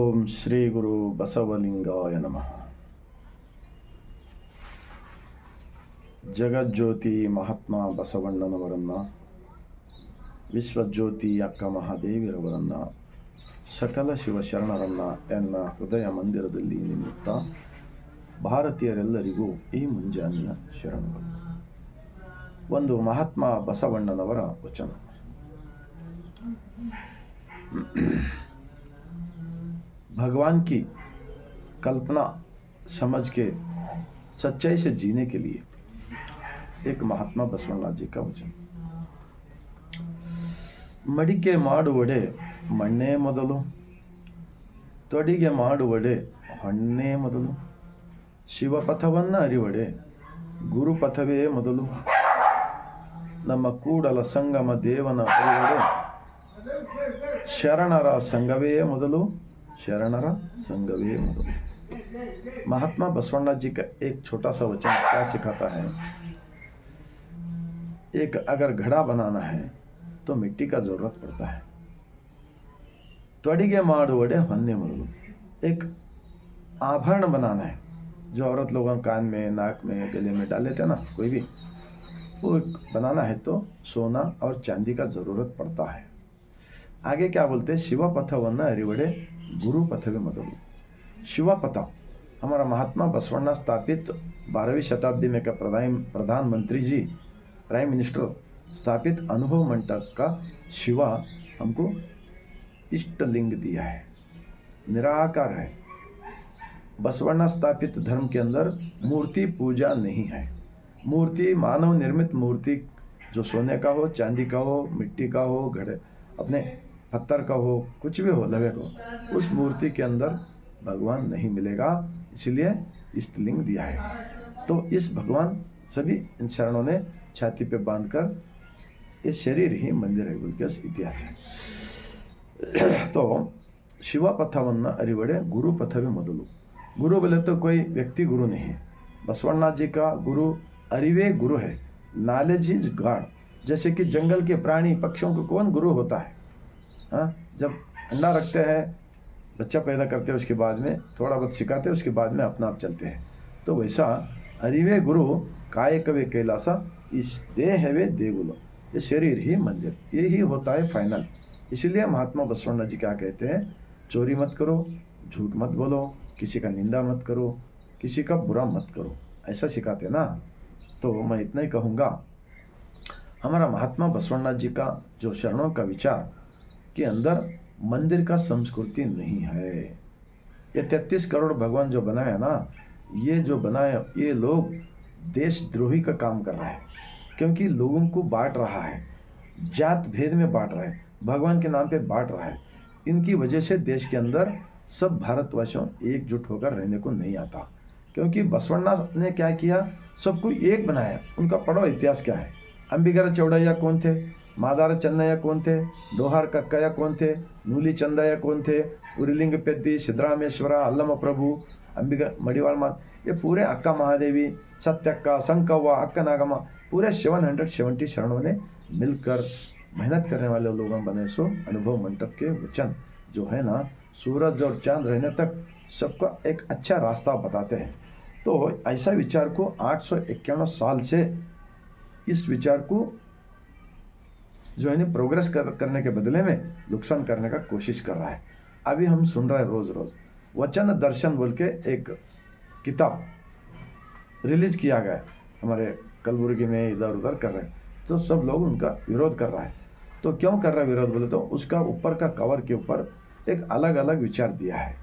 ಓಂ ಶ್ರೀ ಗುರು ಬಸವಲಿಂಗಾಯ ನಮಃ. ಜಗಜ್ಯೋತಿ ಮಹಾತ್ಮ ಬಸವಣ್ಣನವರನ್ನ, ವಿಶ್ವಜ್ಯೋತಿ ಅಕ್ಕ ಮಹಾದೇವಿರವರನ್ನ, ಸಕಲ ಶಿವಶರಣರನ್ನ ಎನ್ನ ಹೃದಯ ಮಂದಿರದಲ್ಲಿ ನಿಮಿತ್ತ ಭಾರತೀಯರೆಲ್ಲರಿಗೂ ಈ ಮುಂಜಾನೆಯ ಶರಣಗಳು. ಒಂದು ಮಹಾತ್ಮ ಬಸವಣ್ಣನವರ ವಚನ. भगवान की कल्पना समझ के सच्चाई से जीने के लिए एक महात्मा बसवण्ण जी का वचन. ಮಡಿಕೆ ಮಾಡುವಡೆ ಮಣ್ಣೇ ಮೊದಲು, ತೊಡಿಗೆ ಮಾಡುವಡೆ ಹೊಣ್ಣೇ ಮೊದಲು, ಶಿವಪಥವನ್ನ ಅರಿವಡೆ ಗುರುಪಥವೇ ಮೊದಲು, ನಮ್ಮ ಕೂಡಲ ಸಂಗಮ ದೇವನ ಅರಿವಡೆ ಶರಣರ ಸಂಘವೇ ಮೊದಲು, शरणर संगवे मधुर. महात्मा बसवण्ण जी का एक छोटा सा वचन क्या सिखाता है? एक अगर घड़ा बनाना है तो मिट्टी का जरूरत पड़ता है. त्वडिगे माडुवडे ಹೊನ್ನೆ ಮೊದಲು, एक आभरण बनाना है जो औरत लोगों कान में, नाक में, गले में डाल लेते हैं ना, कोई भी वो बनाना है तो सोना और चांदी का जरूरत पड़ता है. आगे क्या बोलते हैं? शिवपथवन्न अरिवडे गुरु पथवे ಮೊದಲು. शिवपथ हमारा महात्मा बसवण्ण स्थापित 12वीं शताब्दी में का प्रधानमंत्री जी, प्राइम मिनिस्टर स्थापित अनुभव मंडप का शिवा हमको इष्ट लिंग दिया है, निराकार है. बसवण्ण स्थापित धर्म के अंदर मूर्ति पूजा नहीं है. मूर्ति मानव निर्मित मूर्ति जो सोने का हो, चांदी का हो, मिट्टी का हो, घड़े अपने पत्थर का हो, कुछ भी हो लगे को, उस मूर्ति के अंदर भगवान नहीं मिलेगा. इसलिए इष्टलिंग दिया है. तो इस भगवान सभी इन शरणों ने छाती पे बांधकर इस शरीर ही मंदिर है बोल के इतिहास है. तो शिवपथवन्न अरिवडे गुरु पथवे ಮೊದಲು. गुरु बोले तो कोई व्यक्ति गुरु नहीं है. बसवण्ण जी का गुरु अरिवे गुरु है. Knowledge is God. जैसे कि जंगल के प्राणी पक्षियों को कौन गुरु होता है? हाँ, जब अंडा रखते हैं, बच्चा पैदा करते हैं, उसके बाद में थोड़ा बहुत सिखाते हैं, उसके बाद में अपना आप चलते हैं. तो वैसा अरिवे गुरु काय कवे कैलासा, इस देह वे देगुलो. ये शरीर ही मंदिर, ये ही होता है फाइनल. इसीलिए महात्मा बसवण्ण जी क्या कहते हैं? चोरी मत करो, झूठ मत बोलो, किसी का निंदा मत करो, किसी का बुरा मत करो, ऐसा सिखाते ना. तो मैं इतना ही कहूँगा, हमारा महात्मा बसवण्ण जी का जो शरणों का विचार के अंदर मंदिर का संस्कृति नहीं है. ये 33 करोड़ भगवान जो बनाया ना, ये जो बनाया, ये लोग देशद्रोही का काम कर रहा है. क्योंकि लोगों को बांट रहा है, जात भेद में बांट रहा है, भगवान के नाम पे बांट रहा है. इनकी वजह से देश के अंदर सब भारतवासियों एकजुट होकर रहने को नहीं आता. क्योंकि बसवण्ण ने क्या किया? सबको एक बनाया. उनका पढ़ो इतिहास क्या है. अंबिगर चौड़ैया कौन थे? मादार चन्नಯ್ಯ कौन थे? डोहार कक्कಯ್ಯ कौन थे? नूली चंदಯ್ಯ कौन थे? उरिलिंग पेद्दी, सिद्धरामेश्वर, अल्लम प्रभु, अंबिका मडिवाल मा, ये पूरे अक्का महादेवी, सत्यक्का, संकव्वा, अक्का नागम्मा, पूरे 770 शरणों ने मिलकर मेहनत करने वाले लोगों बने. सो अनुभव मंडप के वचन जो है ना, सूरज और चांद रहने तक सबका एक अच्छा रास्ता बताते हैं. तो ऐसा विचार को 851 साल से इस विचार को जो है प्रोग्रेस करने के बदले में नुकसान करने का कोशिश कर रहा है. अभी हम सुन रहे हैं रोज रोज वचन दर्शन बोल के एक किताब रिलीज किया गया, हमारे कलबुर्गी में इधर उधर कर रहे हैं. तो सब लोग उनका विरोध कर रहा है. तो क्यों कर रहा है विरोध बोले तो उसका ऊपर का कवर के ऊपर एक अलग अलग विचार दिया है.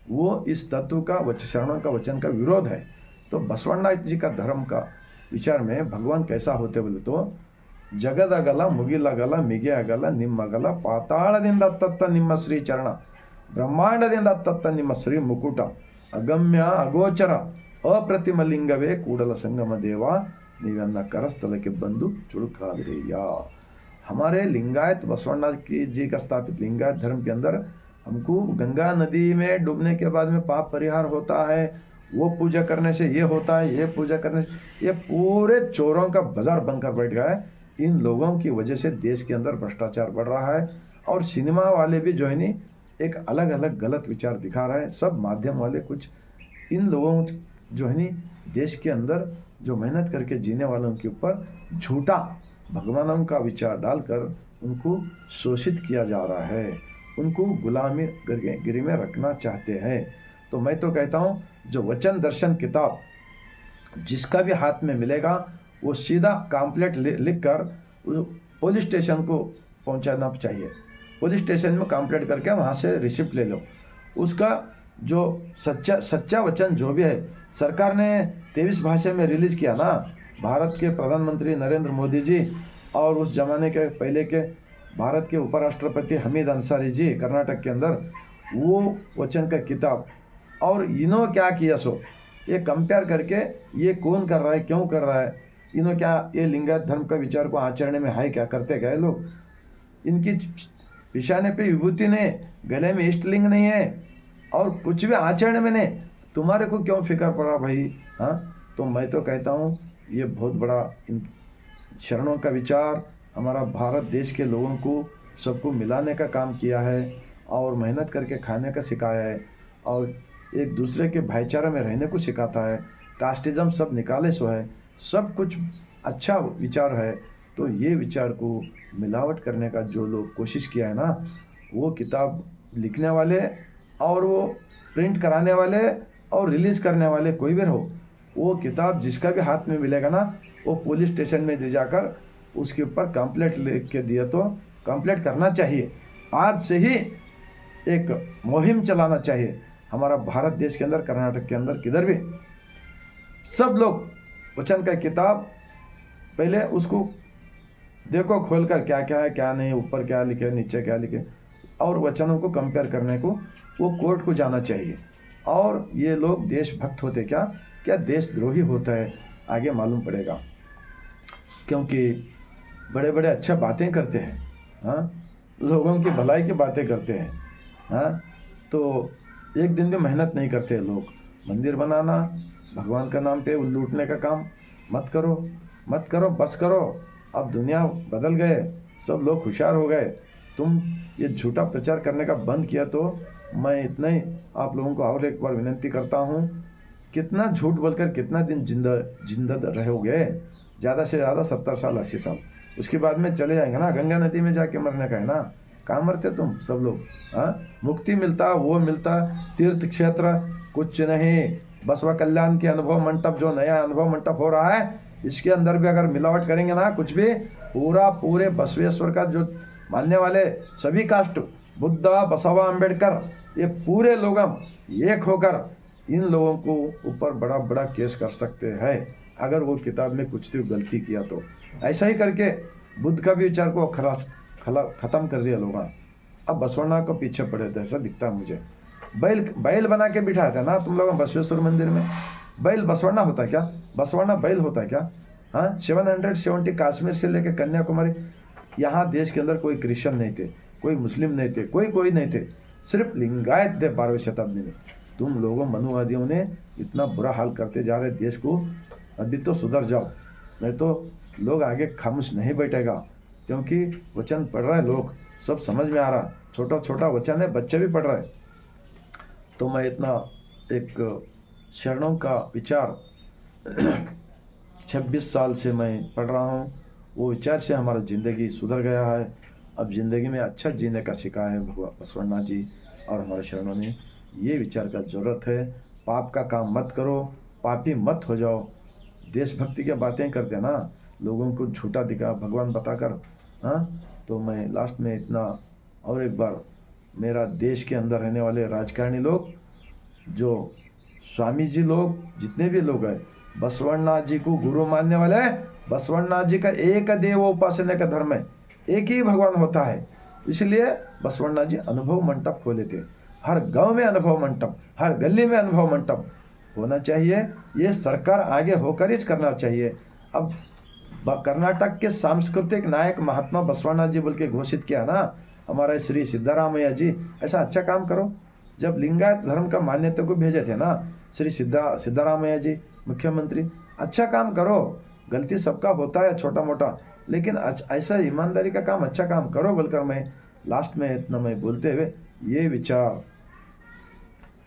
वो इस तत्व का शरणों का वचन का विरोध है. तो बसवण्ण जी का धर्म का विचार में भगवान कैसा होते बोले तो ಜಗದಗಲ ಮುಗಿಲಗಲ ಮಿಗೆ ಅಗಲ ನಿಮ್ಮಗಲ, ಪಾತಾಳದಿಂದ ತತ್ತ ನಿಮ್ಮ ಶ್ರೀ ಚರಣ, ಬ್ರಹ್ಮಾಂಡದಿಂದ ತತ್ತ ನಿಮ್ಮ ಶ್ರೀ ಮುಕುಟ, ಅಗಮ್ಯ ಅಗೋಚರ ಅಪ್ರತಿಮ ಲಿಂಗವೇ ಕೂಡಲ ಸಂಗಮ ದೇವ, ನೀವನ್ನ करस्थलಕ್ಕೆ ಬಂದು चुड़कादिरेय. हमारे लिंगायत बसवण्ण जी का स्थापित लिंगायत धर्म के अंदर हमको गंगा नदी में डूबने के बाद में पाप परिहार होता है, वो पूजा करने से ये होता है, ये पूजा करने से, ये पूरे चोरों का बाजार बनकर बैठ गया है. इन लोगों की वजह से देश के अंदर भ्रष्टाचार बढ़ रहा है. और सिनेमा वाले भी जो है नहीं एक अलग अलग गलत विचार दिखा रहा है। सब माध्यम वाले कुछ इन लोगों जो है नी देश के अंदर जो मेहनत करके जीने वालों के ऊपर झूठा भगवानों का विचार डालकर उनको शोषित किया जा रहा है, उनको गुलामी गिरी में रखना चाहते हैं। तो मैं तो कहता हूँ जो वचन दर्शन किताब जिसका भी हाथ में मिलेगा वो सीधा कॉम्प्लेट लिख कर पुलिस स्टेशन को पहुंचाना चाहिए। पुलिस स्टेशन में कॉम्प्लेट करके वहाँ से रिसिप्ट ले लो। उसका जो सच्चा वचन जो भी है, सरकार ने 23 भाषा में रिलीज किया ना, भारत के प्रधानमंत्री नरेंद्र मोदी जी और उस जमाने के पहले के भारत के उपराष्ट्रपति हमीद अंसारी जी कर्नाटक के अंदर, वो वचन का किताब और इन्हों क्या किया सो ये कंपेयर करके ये कौन कर रहा है, क्यों कर रहा है, इन्हों क्या ये लिंगायत धर्म का विचार को आचरण में है क्या करते गए लोग। इनकी पिशाने पे विभूति नहीं, गले में इष्टलिंग नहीं है और कुछ भी आचरण में नहीं, तुम्हारे को क्यों फिक्र पड़ा भाई। हाँ, तो मैं तो कहता हूँ ये बहुत बड़ा इन शरणों का विचार हमारा भारत देश के लोगों को सबको मिलाने का काम किया है और मेहनत करके खाने का सिखाया है और एक दूसरे के भाईचारे में रहने को सिखाता है। कास्टिज्म सब निकाले सो है, सब कुछ अच्छा विचार है। तो ये विचार को मिलावट करने का जो लोग कोशिश किया है ना, वो किताब लिखने वाले और वो प्रिंट कराने वाले और रिलीज करने वाले कोई भी हो, वो किताब जिसका भी हाथ में मिलेगा ना, वो पुलिस स्टेशन में ले जाकर उसके ऊपर कंप्लेंट लिख के दिया तो कंप्लेंट करना चाहिए। आज से ही एक मुहिम चलाना चाहिए हमारा भारत देश के अंदर, कर्नाटक के अंदर, किधर भी सब लोग वचन का किताब पहले उसको देखो खोलकर क्या क्या है क्या नहीं, ऊपर क्या लिखे नीचे क्या लिखे, और वचनों को कंपेयर करने को वो कोर्ट को जाना चाहिए। और ये लोग देशभक्त होते क्या क्या देशद्रोही होता है आगे मालूम पड़ेगा, क्योंकि बड़े बड़े अच्छा बातें करते हैं। हाँ, लोगों की भलाई की बातें करते हैं। हाँ, तो एक दिन भी मेहनत नहीं करते लोग। मंदिर बनाना, भगवान का नाम पे लूटने का काम मत करो, मत करो, बस करो। अब दुनिया बदल गए, सब लोग होशियार हो गए। तुम ये झूठा प्रचार करने का बंद किया तो मैं इतना ही आप लोगों को और एक बार विनती करता हूँ, कितना झूठ बोलकर कितना दिन जिंदा रहोगे। ज़्यादा से ज़्यादा 70 साल 80 साल, उसके बाद में चले जाएंगे ना, गंगा नदी में जाके मरने का है ना। कहाँ मरते तुम सब लोग। हाँ, मुक्ति मिलता वो मिलता, तीर्थ क्षेत्र कुछ नहीं। बसवा कल्याण के अनुभव मंडप जो नया अनुभव मंडप हो रहा है, इसके अंदर भी अगर मिलावट करेंगे ना कुछ भी, पूरे बसवेश्वर का जो मानने वाले सभी कास्ट, बुद्धा बसवा अम्बेडकर, ये पूरे लोग एक होकर इन लोगों को ऊपर बड़ा बड़ा केस कर सकते हैं अगर वो किताब में कुछ भी गलती किया तो। ऐसा ही करके बुद्ध का भी विचार को ख़त्म कर दिया लोग। अब बसवण्णा को पीछे पड़े थे, ऐसा दिखता है मुझे। बैल बना के बिठाया था ना तुम लोग बसवेश्वर मंदिर में। बैल बसवण्णा होता है क्या? बसवण्णा बैल होता है क्या? हाँ, 770 कश्मीर से लेकर कन्याकुमारी, यहाँ देश के अंदर कोई क्रिश्चियन नहीं थे, कोई मुस्लिम नहीं थे, कोई नहीं थे, सिर्फ लिंगायत थे 12वीं शताब्दी में। तुम लोगों मनुवादियों ने इतना बुरा हाल करते जा रहे देश को। अभी तो सुधर जाओ, नहीं तो लोग आगे खामोश नहीं बैठेगा, क्योंकि वचन पढ़ रहा है लोग, सब समझ में आ रहा। छोटा छोटा वचन है, बच्चे भी पढ़ रहे हैं। तो मैं इतना एक शरणों का विचार 26 साल से मैं पढ़ रहा हूँ, वो विचार से हमारा ज़िंदगी सुधर गया है। अब ज़िंदगी में अच्छा जीने का सिखाया है भगवान बसवण्णा जी और हमारे शरणों ने। ये विचार का ज़रूरत है। पाप का काम मत करो, पापी मत हो जाओ। देशभक्ति की बातें करते हैं ना, लोगों को झूठा दिखा भगवान बताकर। हाँ, तो मैं लास्ट में इतना और एक बार, मेरा देश के अंदर रहने वाले राजकारणी लोग, जो स्वामी जी लोग, जितने भी लोग हैं, बसवण्णा जी को गुरु मानने वाले हैं। बसवण्णा जी का एक देव उपासना का धर्म है, एक ही भगवान होता है। इसलिए बसवण्णा जी अनुभव मंडप खोले थे। हर गांव में अनुभव मंडप, हर गली में अनुभव मंडप होना चाहिए। ये सरकार आगे होकर ही करना चाहिए। अब कर्नाटक के सांस्कृतिक नायक महात्मा बसवण्णा जी बोल के घोषित किया ना हमारे श्री सिद्धारामैया जी, ऐसा अच्छा काम करो। जब लिंगायत धर्म का मान्यता को भेजे थे ना श्री सिद्धारामैया जी मुख्यमंत्री, अच्छा काम करो। गलती सबका होता है छोटा मोटा, लेकिन ऐसा ईमानदारी का काम अच्छा काम करो बोलकर मैं लास्ट में इतना मैं बोलते हुए ये विचार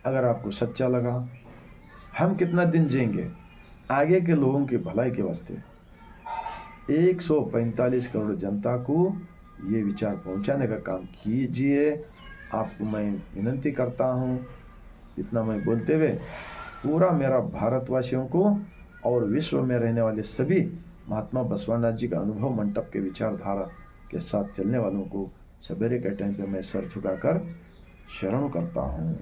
अगर आपको सच्चा लगा, हम कितना दिन जिएंगे, आगे के लोगों की भलाई के वास्ते 145 करोड़ जनता को ये विचार पहुंचाने का काम कीजिए। आपको मैं विनंती करता हूँ, इतना मैं बोलते हुए पूरा मेरा भारतवासियों को और विश्व में रहने वाले सभी महात्मा बसवानाथ जी का अनुभव मंडप के विचारधारा के साथ चलने वालों को सवेरे के टाइम पे मैं सर झुकाकर शरण करता हूँ।